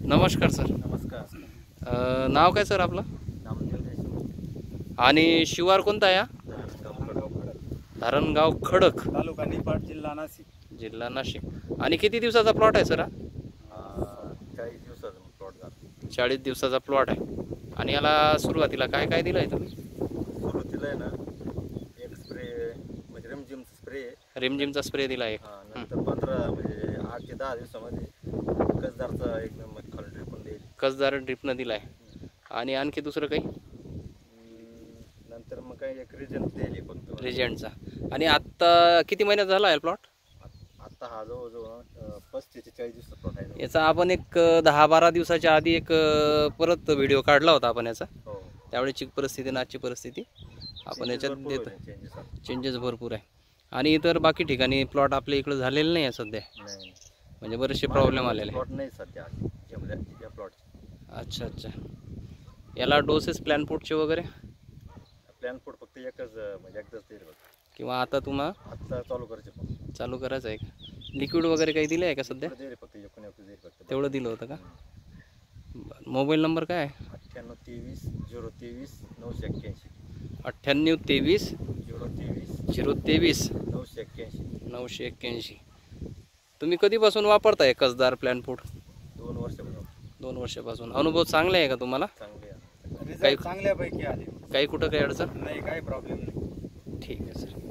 नमस्कार सर. नमस्कार. नाव काय सर आपलं? नामदेव देशमुख. आणि शिवार कोणता या? धरणगाव खडक, तालुका निफाड, जिल्हा नाशिक. जिल्हा नाशिक. आणि किती दिवसाचा प्लॉट आहे सर? 40 दिवसाचा प्लॉट झाला. 40 दिवसाचा प्लॉट आहे. आणि याला सुरुवातीला काय काय दिलं आहे तुम्ही? सुरुवातीला आहे ना एक स्प्रे म्हणजे रिमझिमचा स्प्रे. रिमझिमचा स्प्रे दिला एक. नंतर 15 म्हणजे 8 ते 10 दिवसामध्ये कसदारचा एक नंबर खाली ड्रिप पण देईल. कसदार ड्रिपनं दिला आहे. आणि आणखी दुसरं काही? नंतर मग काही एक रिजंट दिली फक्त रिजंटचा. आणि आत्ता किती महिन्यात झाला आहे प्लॉट? आता हा जवळजवळ 35 ते 40 दिवसाचा प्लॉट आहे. याचा आपण एक 10-12 दिवसाच्या आधी एक परत व्हिडिओ काढला होता आपण याचा. हो. त्यावेळेची परिस्थिती आणि आजची परिस्थिती आपण याच्यात देतो. चेंजेस चेंजेस भरपूर आहे. आणि इतर बाकी ठिकाणी प्लॉट आपल्या इकडे झालेले नाही आहे सध्या, नाही. म्हणजे बरेचसे प्रॉब्लेम आलेले. प्लॉट नाही सध्या या प्लॉट. अच्छा अच्छा. याला डोसेस प्लॅन फूडचे वगैरे प्लॅन फूड फक्त एकच म्हणजे एकदाच देईल किंवा आता तुम्हाला आता चालू करायचे पण चालू करायचं आहे का? लिक्विड वगैरे काही दिलं आहे का सध्या? देईल फक्त देईल फक्त तेवढं दिलं होतं का? मोबाईल नंबर काय आहे? 98 23 023 98 23 981 023 981. 981. तुम्ही कधीपासून वापरताय कसदार प्लॅन फूड? 2 वर्षापासून. 2 वर्षापासून. अनुभव चांगले आहे का तुम्हाला? चांगले आहे. काही चांगल्यापैकी आले. काही कुठं काही अडचण नाही, काही प्रॉब्लेम नाही. ठीक आहे सर.